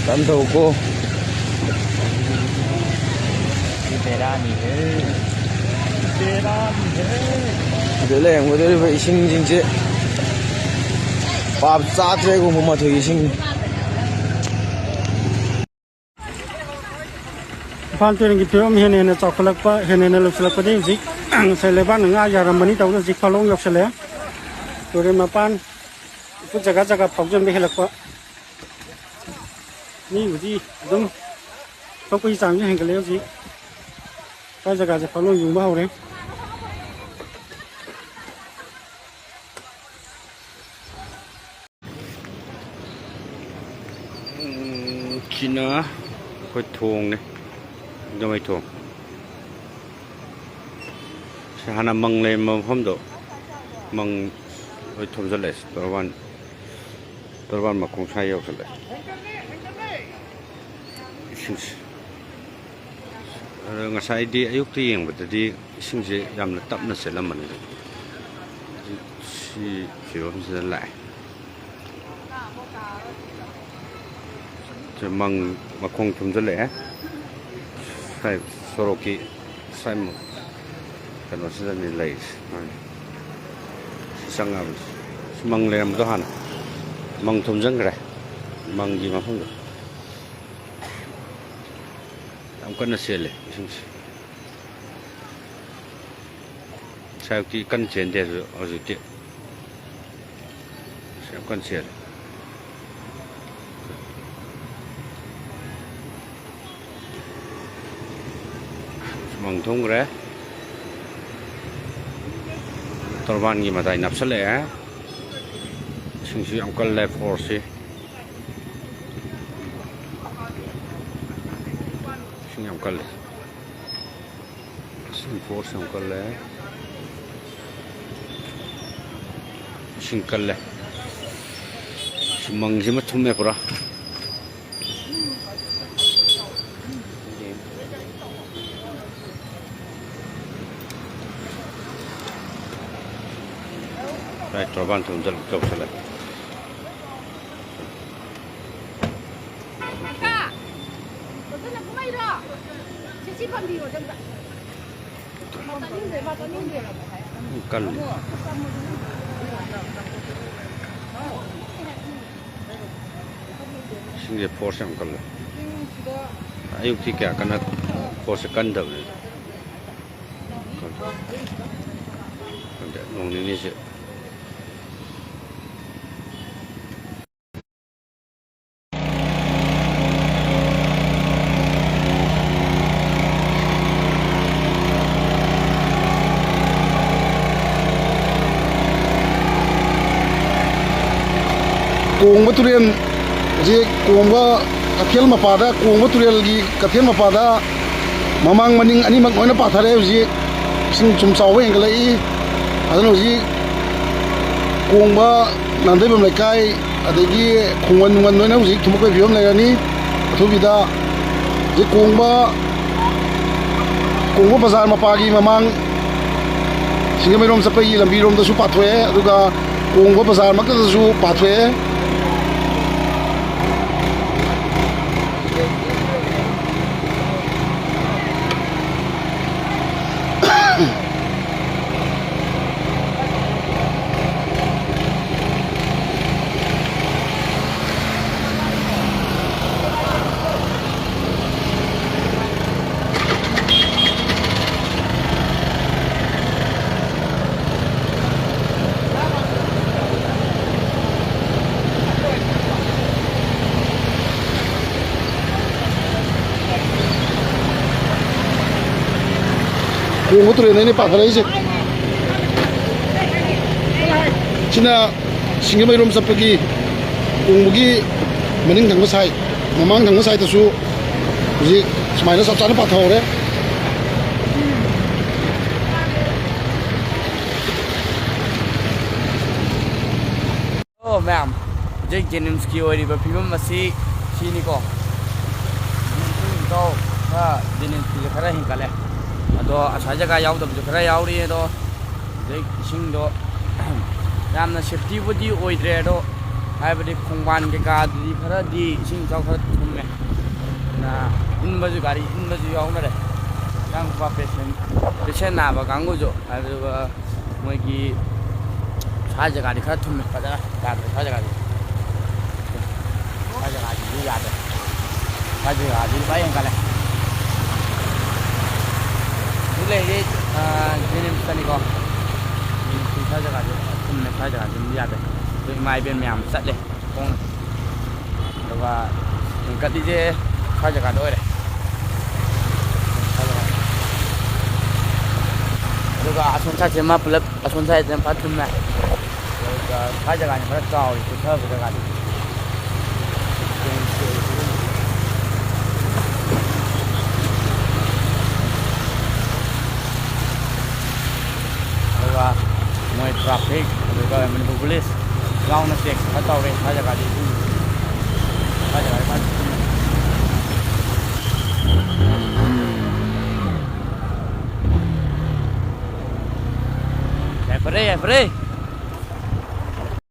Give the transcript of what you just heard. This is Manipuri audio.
딴더우고 이들레 양모들이 이싱 진짜 밥 싸드래고 못 맞춰 이싱 판테는 기토음 헤네네 초콜릿바 헤네네 룩슬라파데 직 셀레바 능아 야람바니 타우나 직 팔롱 역설레 또레 마판 그 자가 파우전 베헬락바 니 우지 좀 또 이상이 행글레요 직 자가 팔롱 용바 하오레 기나 거의 통네 정말 통 하나 먹래 뭐 험도 먹 거의 톰설레 또반 막 공사에 없을래 ngасай디 아육도 ꯌꯦꯡꯕꯗꯗꯤ 이싱제 ꯌꯥꯝꯅ ꯇꯞꯅ ꯆꯦꯜꯂꯝꯕꯅꯤ ꯁꯤ ꯐꯤꯕꯝꯁꯤꯗ ꯂꯥꯛꯑꯦ ꯃꯪ ꯃꯈꯣꯡ ꯊꯨꯝꯖꯤꯜꯂꯛꯑꯦ ꯁꯥꯏ ꯁꯣꯔꯣꯛꯀꯤ ꯁꯥꯏ ꯀꯩꯅꯣꯁꯤꯗꯅꯤ ꯂꯩꯔꯤꯁꯦ ꯆꯪꯉꯕꯅꯤ ꯃꯪ ꯂꯩꯔꯝꯕꯗꯣ ꯍꯥꯟꯅ ꯃꯪ ꯊꯨꯝꯖꯤꯟꯈ꯭ꯔꯦ ꯃꯪꯒꯤ ꯃꯐꯝꯗꯣ ꯌꯥꯝ ꯀꯟꯅ ꯆꯦꯜꯂꯦ ꯏꯁꯤꯡꯁꯦ ꯁꯥꯏꯛꯇꯤ ꯀꯟꯅ ꯆꯦꯟꯗꯦ ꯍꯧꯖꯤꯛꯇꯤ ꯌꯥꯝ ꯀꯟꯅ ꯆꯦꯜꯂꯦ ꯃꯪ ꯊꯨꯝꯈ꯭ꯔꯦ ꯇꯣꯔꯕꯥꯟꯒꯤ ꯃꯇꯥꯏ ꯅꯞꯁꯜꯂꯛꯑꯦ ꯏꯁꯤꯡꯁꯨ ꯌꯥꯝ ꯀꯜꯂꯦ ꯐꯣꯔꯁꯁꯤ 이싱 ям 깔래 이싱 포스 ям 깔래 이싱 깔래 망지마 툼해 보라 라이 돌반 tum잘 겹살래 깔래 이게 포스 ям 깔래 아육티 게 아까나 포스 깐다 그래 근데 농민이지 Kuong Baturian je kuong ba kathel mapada kuong Baturial gi kathel mapada mamang maning ani mag oina pathare je sing chum chawe englai adano je kuong ba nandai bam laikai adagi khungwan nungan noina je thumko biom lairani athubida je kuong ba bazar mapagi mamang singamai rom sapai lambi rom da su pathwe aduga kuong ba bazar mak da su pathwe kuong Baturian ini pathare je China singamai rom sapagi kuongbugi maning thangba sai mamang thangba sai tasu ji smaina sap chana pathore Oh ma'am Jake Jennings-ki oiriba phibam asi sini ko to Jennings-ki khara hinkale ado asai jaga yaudabju khara yauri ado Jake ising do yamna safety budi oidre do ꯍꯥꯏꯕꯗꯤ ꯈꯣꯡꯕꯥꯟ ꯀꯩꯀꯥꯗꯨꯗꯤ ꯈꯔꯗꯤ ꯏꯁꯤꯡ ꯏꯆꯥꯎ ꯈꯔ ꯊꯨꯝꯃꯦ ꯑꯗꯨꯅ ꯏꯟꯕꯁꯨ ꯒꯥꯔꯤ ꯏꯟꯕꯁꯨ ꯌꯥꯎꯅꯔꯦ ꯑꯉꯥꯡ ꯄꯦꯁꯦꯟ ꯅꯥꯕ ꯀꯥꯡꯕꯨꯁꯨ ꯑꯗꯨꯒ ꯃꯣꯏꯒꯤ ꯁ꯭ꯋꯥꯏ ꯖꯒꯥꯗꯤ ꯈꯔ ꯊꯨꯝꯃꯦ ꯐꯖꯅ ꯌꯥꯗ꯭ꯔꯦ ꯁ꯭ꯋꯥꯏ ꯖꯒꯥꯗꯤ ꯁ꯭ꯋꯥꯏ ꯖꯒꯥꯗꯤ ꯌꯥꯗ꯭ꯔꯦ ꯁ꯭ꯋꯥꯏ ꯖꯒꯥꯗꯤ ꯂꯨꯄꯥ ꯍꯦꯟꯒꯠꯂꯦ ꯍꯧꯖꯤꯛ ꯂꯩꯔꯤ ꯖꯦꯅꯤꯝꯁꯇꯅꯤꯀꯣ ꯁ꯭ꯋꯥꯏ ꯖꯒꯥꯗꯤ ꯊꯨꯝꯃꯦ ꯁ꯭ꯋꯥꯏ ꯖꯒꯥꯗꯤ ꯌꯥꯗ꯭ꯔꯦ ꯑꯗꯨ ꯏꯃꯥ ꯏꯕꯦꯟ ꯃꯌꯥꯝ ꯆꯠꯂꯦ ꯈꯣꯡꯅ ꯑꯗꯨꯒ ꯍꯦꯟꯀꯠꯂꯤꯁꯦ ꯁ꯭ꯋꯥꯏ ꯖꯒꯥꯗ ꯑꯣꯏꯔꯦ ꯑꯗꯨꯒ ꯑꯁꯣꯝ ꯁꯥꯏꯠꯁꯤꯃ ꯄꯨꯂꯞ ꯑꯁꯣꯝ ꯁꯥꯏꯠꯁꯤꯃ ꯐꯖꯅ ꯊꯨꯝꯃꯦ ꯑꯗꯨꯒ ꯁ꯭ꯋꯥꯏ ꯖꯒꯥꯅꯤ ꯈꯔ ꯆꯥꯎꯔꯤ ꯀꯨꯊꯕ ꯖꯒꯥꯗꯤ ꯑꯗꯨꯒ ꯃꯣꯏ ꯇ꯭ꯔꯥꯐꯤꯛ ꯑꯗꯨꯒ ꯃꯅꯤꯄꯨꯔ ꯄꯨꯂꯤꯁ ꯌꯥꯎꯅ ꯆꯦꯛ ꯈꯔ ꯇꯧꯔꯦ ꯁ꯭ꯋꯥꯏ ꯖꯒꯥꯗꯤ ꯁ꯭ꯋꯥꯏ ꯖꯒꯥꯗꯤ ꯐꯖꯅ ꯊꯨꯝꯃꯦ ꯌꯥꯏꯐꯔꯦ ꯌꯥꯏꯐꯔꯦ